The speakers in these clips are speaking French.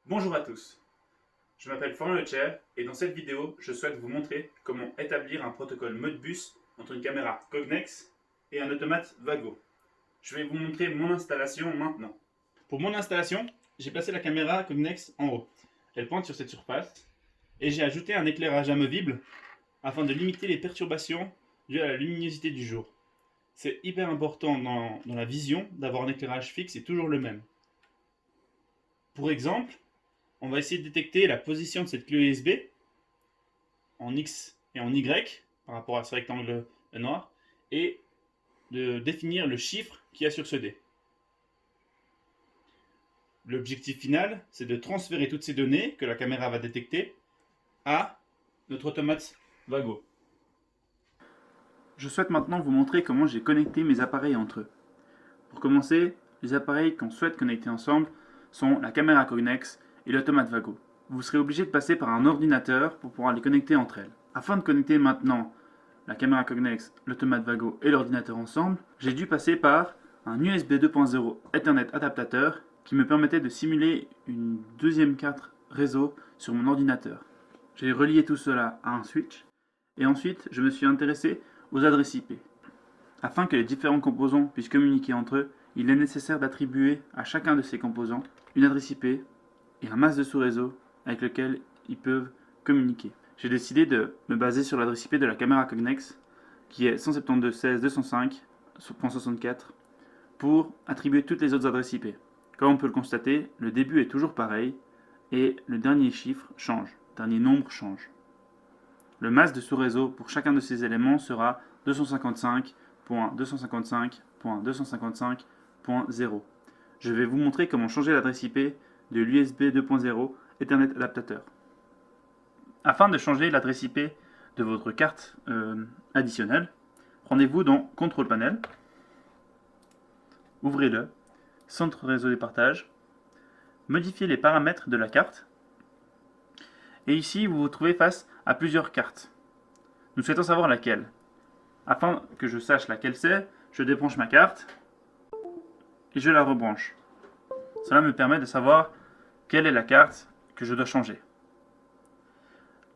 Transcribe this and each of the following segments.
Bonjour à tous, je m'appelle Florian Lecher et dans cette vidéo, je souhaite vous montrer comment établir un protocole Modbus entre une caméra Cognex et un automate Vago. Je vais vous montrer mon installation maintenant. Pour mon installation, j'ai placé la caméra Cognex en haut. Elle pointe sur cette surface et j'ai ajouté un éclairage amovible afin de limiter les perturbations dues à la luminosité du jour. C'est hyper important dans la vision d'avoir un éclairage fixe et toujours le même. Pour exemple, on va essayer de détecter la position de cette clé USB en X et en Y par rapport à ce rectangle noir et de définir le chiffre qu'il y a sur ce dé. L'objectif final, c'est de transférer toutes ces données que la caméra va détecter à notre automate Vago. Je souhaite maintenant vous montrer comment j'ai connecté mes appareils entre eux. Pour commencer, les appareils qu'on souhaite connecter ensemble sont la caméra Cognex et l'automate Vago. Vous serez obligé de passer par un ordinateur pour pouvoir les connecter entre elles. Afin de connecter maintenant la caméra Cognex, l'automate Vago et l'ordinateur ensemble, j'ai dû passer par un USB 2.0 Ethernet adaptateur qui me permettait de simuler une deuxième carte réseau sur mon ordinateur. J'ai relié tout cela à un switch et ensuite je me suis intéressé aux adresses IP. Afin que les différents composants puissent communiquer entre eux, il est nécessaire d'attribuer à chacun de ces composants une adresse IP et un masque de sous-réseau avec lequel ils peuvent communiquer. J'ai décidé de me baser sur l'adresse IP de la caméra Cognex qui est 172.16.205.64 pour attribuer toutes les autres adresses IP. Comme on peut le constater, le début est toujours pareil et le dernier chiffre change, le dernier nombre change. Le masque de sous-réseau pour chacun de ces éléments sera 255.255.255.0. Je vais vous montrer comment changer l'adresse IP de l'USB 2.0 Ethernet adaptateur. Afin de changer l'adresse IP de votre carte additionnelle, rendez-vous dans Contrôle Panel, ouvrez-le, Centre réseau des partages, modifiez les paramètres de la carte, et ici vous vous trouvez face à plusieurs cartes. Nous souhaitons savoir laquelle. Afin que je sache laquelle c'est, je débranche ma carte et je la rebranche. Cela me permet de savoir quelle est la carte que je dois changer.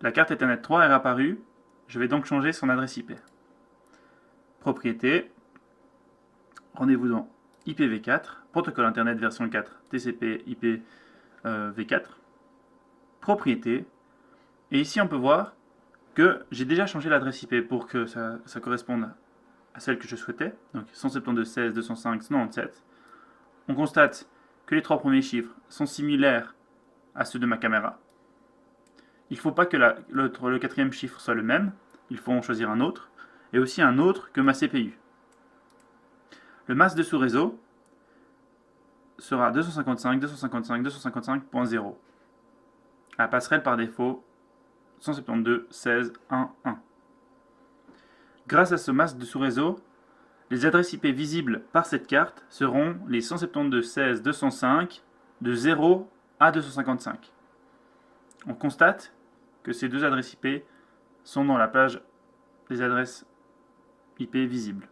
La carte Ethernet 3 est apparue, je vais donc changer son adresse IP. Propriété, rendez-vous dans IPv4, protocole Internet version 4, TCP IP v4, propriété, et ici on peut voir que j'ai déjà changé l'adresse IP pour que ça corresponde à celle que je souhaitais, donc 172.16.205.97. On constate que les trois premiers chiffres sont similaires à ceux de ma caméra. Il ne faut pas que le quatrième chiffre soit le même, il faut en choisir un autre, et aussi un autre que ma CPU. Le masque de sous-réseau sera 255.255.255.0. La passerelle par défaut 172.16.1.1. Grâce à ce masque de sous-réseau, les adresses IP visibles par cette carte seront les 172.16.205 de 0 à 255. On constate que ces deux adresses IP sont dans la page des adresses IP visibles.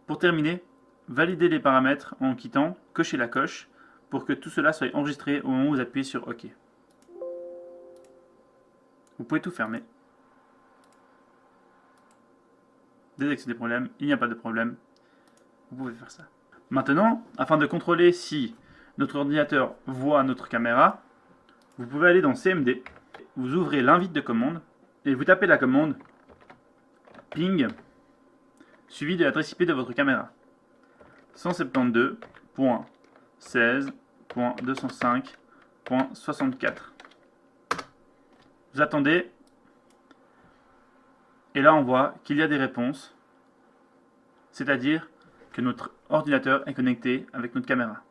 Pour terminer, validez les paramètres en quittant, cochez la coche pour que tout cela soit enregistré au moment où vous appuyez sur OK. Vous pouvez tout fermer. Détecter des problèmes, il n'y a pas de problème. Vous pouvez faire ça. Maintenant, afin de contrôler si notre ordinateur voit notre caméra, vous pouvez aller dans CMD, vous ouvrez l'invite de commande et vous tapez la commande ping suivi de l'adresse IP de votre caméra. 172.16.205.64. Vous attendez et là on voit qu'il y a des réponses, c'est-à-dire que notre ordinateur est connecté avec notre caméra.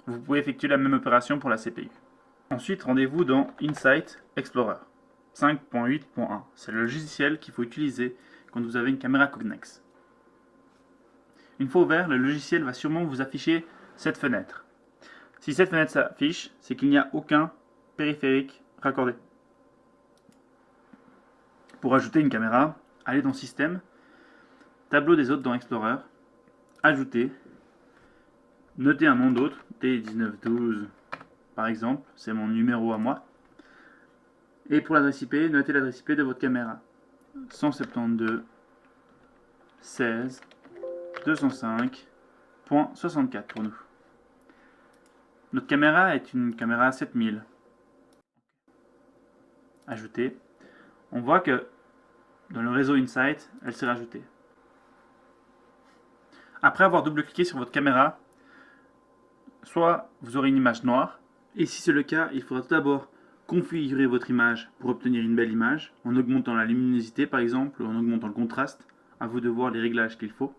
Vous pouvez effectuer la même opération pour la CPU. Ensuite, rendez-vous dans Insight Explorer 5.8.1. C'est le logiciel qu'il faut utiliser quand vous avez une caméra Cognex. Une fois ouvert, le logiciel va sûrement vous afficher cette fenêtre. Si cette fenêtre s'affiche, c'est qu'il n'y a aucun périphérique raccordé. Pour ajouter une caméra, allez dans Système, Tableau des hôtes dans Explorer, Ajouter, notez un nom d'hôte, D1912 par exemple, c'est mon numéro à moi. Et pour l'adresse IP, notez l'adresse IP de votre caméra. 172.16.205.64 pour nous. Notre caméra est une caméra 7000. Ajouter. On voit que dans le réseau Insight, elle s'est rajoutée. Après avoir double-cliqué sur votre caméra, soit vous aurez une image noire, et si c'est le cas, il faudra tout d'abord configurer votre image pour obtenir une belle image, en augmentant la luminosité par exemple, ou en augmentant le contraste, à vous de voir les réglages qu'il faut.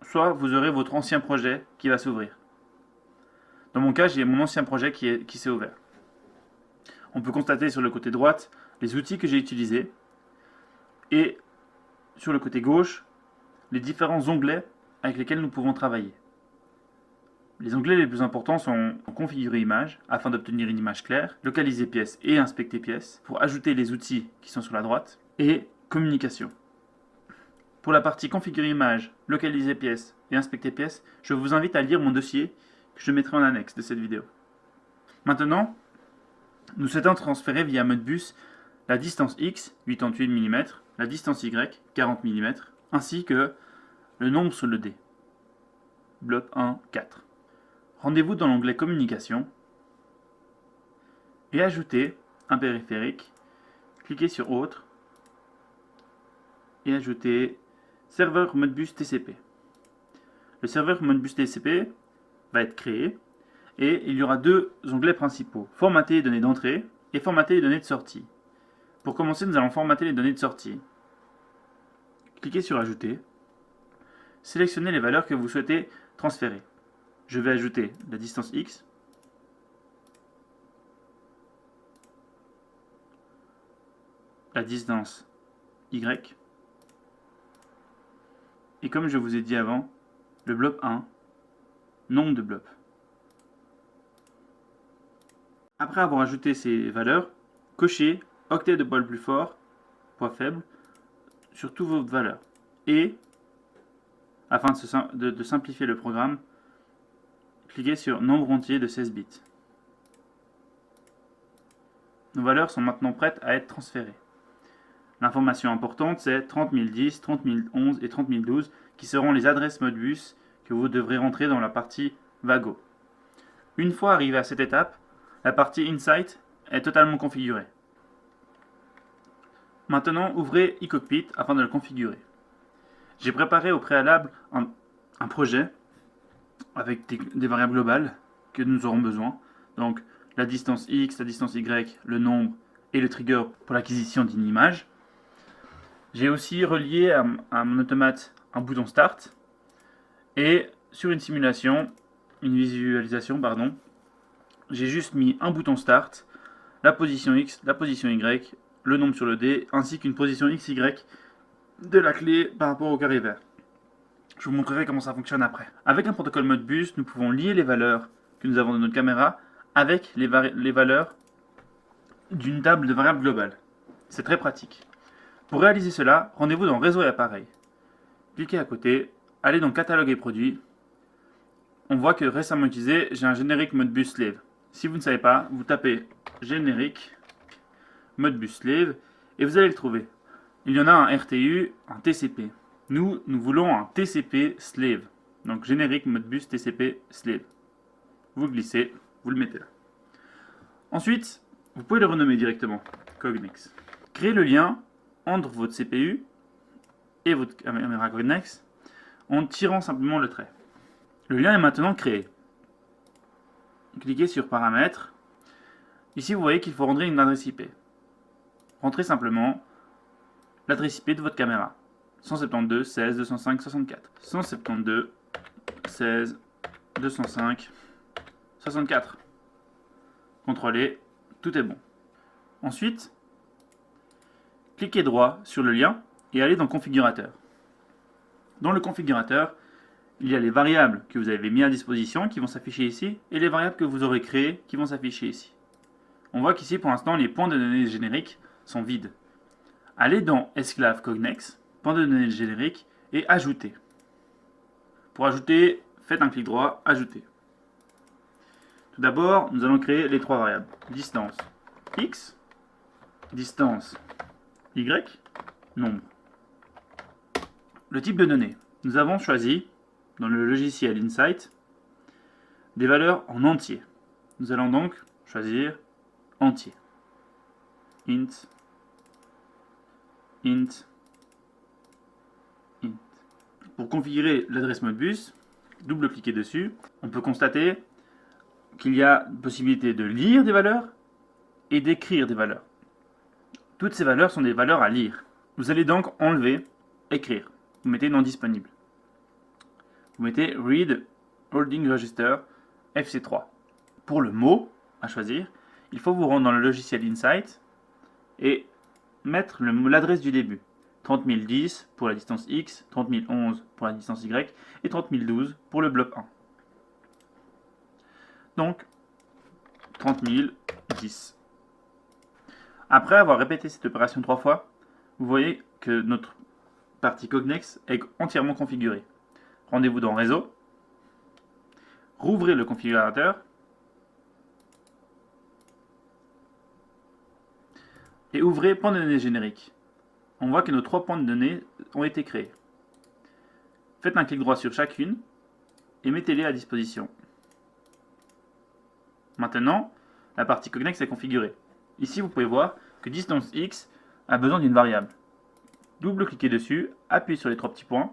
Soit vous aurez votre ancien projet qui va s'ouvrir. Dans mon cas, j'ai mon ancien projet qui s'est ouvert. On peut constater sur le côté droite les outils que j'ai utilisés, et sur le côté gauche, les différents onglets avec lesquels nous pouvons travailler. Les onglets les plus importants sont configurer image afin d'obtenir une image claire, localiser pièce et inspecter pièce pour ajouter les outils qui sont sur la droite et communication. Pour la partie configurer image, localiser pièce et inspecter pièce, je vous invite à lire mon dossier que je mettrai en annexe de cette vidéo. Maintenant, nous souhaitons transférer via Modbus la distance X, 88 mm, la distance Y, 40 mm, ainsi que le nombre sur le D, bloc 1, 4. Rendez-vous dans l'onglet Communication et ajoutez un périphérique. Cliquez sur Autre et ajoutez Serveur Modbus TCP. Le serveur Modbus TCP va être créé et il y aura deux onglets principaux, Formater les données d'entrée et Formater les données de sortie. Pour commencer, nous allons formater les données de sortie. Cliquez sur Ajouter. Sélectionnez les valeurs que vous souhaitez transférer. Je vais ajouter la distance X, la distance Y, et comme je vous ai dit avant, le bloc 1, nombre de blocs. Après avoir ajouté ces valeurs, cochez octet de poil plus fort, poids faible, sur toutes vos valeurs. Et, afin de simplifier le programme, cliquez sur nombre entier de 16 bits. Nos valeurs sont maintenant prêtes à être transférées. L'information importante, c'est 30 010, 30 011 et 30 012 qui seront les adresses Modbus que vous devrez rentrer dans la partie Vago. Une fois arrivé à cette étape, la partie Insight est totalement configurée. Maintenant, ouvrez eCockpit afin de le configurer. J'ai préparé au préalable un projet avec des variables globales que nous aurons besoin. Donc la distance X, la distance Y, le nombre et le trigger pour l'acquisition d'une image. J'ai aussi relié à mon automate un bouton Start et sur une simulation, une visualisation, pardon, j'ai juste mis un bouton Start, la position X, la position Y, le nombre sur le D, ainsi qu'une position XY de la clé par rapport au carré vert. Je vous montrerai comment ça fonctionne après. Avec un protocole Modbus, nous pouvons lier les valeurs que nous avons de notre caméra avec les valeurs d'une table de variables globales. C'est très pratique. Pour réaliser cela, rendez-vous dans Réseau et appareils. Cliquez à côté, allez dans Catalogue et produits. On voit que récemment utilisé, j'ai un générique Modbus Slave. Si vous ne savez pas, vous tapez générique Modbus Slave et vous allez le trouver. Il y en a un RTU, un TCP. Nous voulons un TCP Slave. Donc générique Modbus TCP Slave. Vous le glissez, vous le mettez là. Ensuite, vous pouvez le renommer directement, Cognex. Créez le lien entre votre CPU et votre caméra Cognex en tirant simplement le trait. Le lien est maintenant créé. Cliquez sur Paramètres. Ici, vous voyez qu'il faut rentrer une adresse IP. Rentrez simplement l'adresse IP de votre caméra. 172.16.205.64. 172.16.205.64. Contrôlez, tout est bon. Ensuite, cliquez droit sur le lien et allez dans Configurateur. Dans le configurateur, il y a les variables que vous avez mis à disposition qui vont s'afficher ici et les variables que vous aurez créées qui vont s'afficher ici. On voit qu'ici pour l'instant les points de données génériques sont vides. Allez dans Esclave Cognex, point de données génériques et Ajouter. Pour ajouter, faites un clic droit, Ajouter. Tout d'abord, nous allons créer les trois variables. Distance x, distance y, nombre. Le type de données. Nous avons choisi, dans le logiciel Insight, des valeurs en entier. Nous allons donc choisir entier. Int, int, int. Pour configurer l'adresse Modbus, double-cliquez dessus. On peut constater qu'il y a possibilité de lire des valeurs et d'écrire des valeurs. Toutes ces valeurs sont des valeurs à lire. Vous allez donc enlever écrire. Vous mettez non disponible. Vous mettez read holding register FC3. Pour le mot à choisir, il faut vous rendre dans le logiciel Insight et mettre l'adresse du début. 30010 pour la distance X, 30011 pour la distance Y et 30012 pour le bloc 1. Donc, 30010. Après avoir répété cette opération 3 fois, vous voyez que notre partie Cognex est entièrement configurée. Rendez-vous dans Réseau, rouvrez le configurateur et ouvrez Point de données générique. On voit que nos 3 points de données ont été créés. Faites un clic droit sur chacune et mettez-les à disposition. Maintenant, la partie Cognex est configurée. Ici, vous pouvez voir que distance x a besoin d'une variable. Double-cliquez dessus, appuyez sur les 3 petits points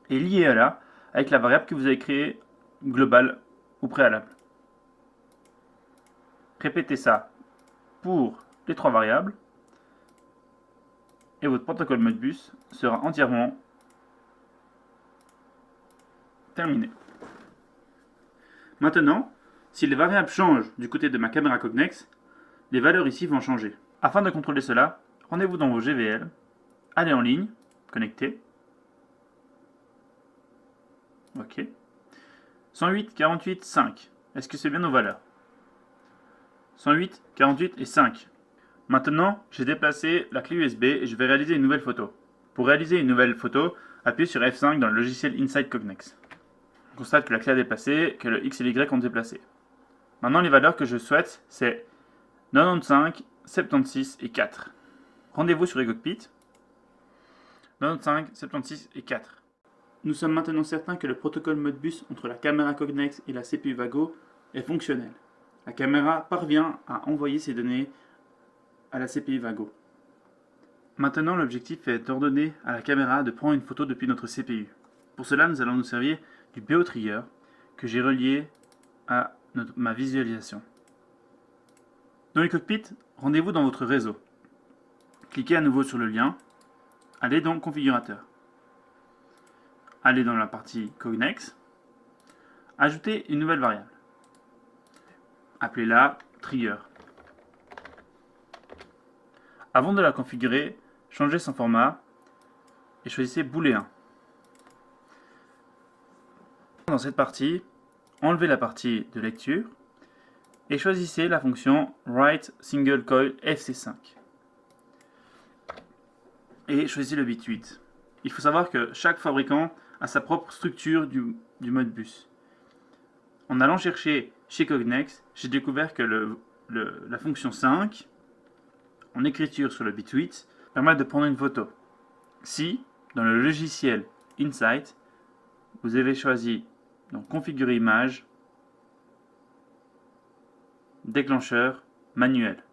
et liez-la avec la variable que vous avez créée globale ou préalable. Répétez ça pour les 3 variables et votre protocole Modbus sera entièrement terminé. Maintenant, si les variables changent du côté de ma caméra Cognex, les valeurs ici vont changer. Afin de contrôler cela, rendez-vous dans vos GVL, allez en ligne, connectez. OK. 108, 48, 5. Est-ce que c'est bien nos valeurs? 108, 48 et 5. Maintenant, j'ai déplacé la clé USB et je vais réaliser une nouvelle photo. Pour réaliser une nouvelle photo, appuyez sur F5 dans le logiciel Insight Cognex. On constate que la clé a déplacé, que le X et l'Y ont déplacé. Maintenant, les valeurs que je souhaite, c'est 95, 76 et 4. Rendez-vous sur eCockpit. 95, 76 et 4. Nous sommes maintenant certains que le protocole Modbus entre la caméra Cognex et la CPU Vago est fonctionnel. La caméra parvient à envoyer ces données à la CPU Vago. Maintenant, l'objectif est d'ordonner à la caméra de prendre une photo depuis notre CPU. Pour cela, nous allons nous servir du BO Trigger que j'ai relié à ma visualisation. Dans les cockpits, rendez-vous dans votre réseau. Cliquez à nouveau sur le lien. Allez dans Configurateur. Allez dans la partie Cognex. Ajoutez une nouvelle variable. Appelez-la Trigger. Avant de la configurer, changez son format et choisissez booléen. Dans cette partie, enlevez la partie de lecture et choisissez la fonction Write Single Coil FC5. Et choisissez le bit 8. Il faut savoir que chaque fabricant a sa propre structure du Modbus. En allant chercher chez Cognex, j'ai découvert que la fonction 5, en écriture sur le bit 8, permet de prendre une photo. Si, dans le logiciel Insight, vous avez choisi donc configurer image, déclencheur manuel.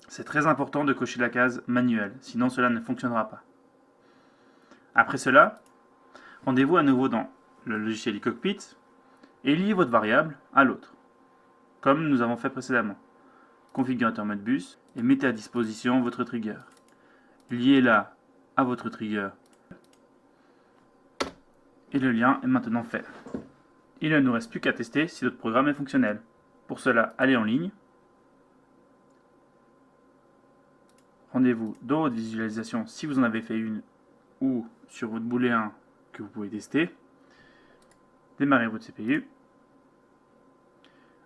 C'est très important de cocher la case manuel, sinon cela ne fonctionnera pas. Après cela, rendez-vous à nouveau dans le logiciel eCockpit et liez votre variable à l'autre, comme nous avons fait précédemment. Configurateur Modbus et mettez à disposition votre trigger. Liez-la à votre trigger et le lien est maintenant fait. Il ne nous reste plus qu'à tester si notre programme est fonctionnel. Pour cela, allez en ligne. Rendez-vous dans votre visualisation si vous en avez fait une ou sur votre booléen que vous pouvez tester. Démarrez votre CPU.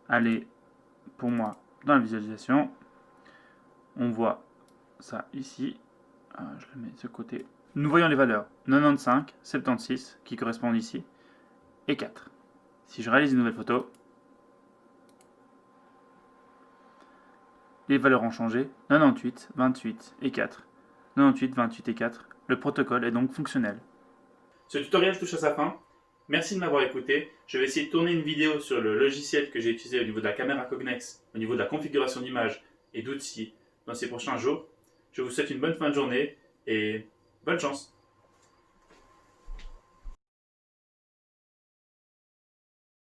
Allez, pour moi, dans la visualisation. On voit ça ici. Je le mets de ce côté. Nous voyons les valeurs 95, 76 qui correspondent ici et 4. Si je réalise une nouvelle photo, les valeurs ont changé, 98, 28 et 4. 98, 28 et 4. Le protocole est donc fonctionnel. Ce tutoriel touche à sa fin. Merci de m'avoir écouté. Je vais essayer de tourner une vidéo sur le logiciel que j'ai utilisé au niveau de la caméra Cognex, au niveau de la configuration d'image et d'outils dans ces prochains jours. Je vous souhaite une bonne fin de journée et bonne chance.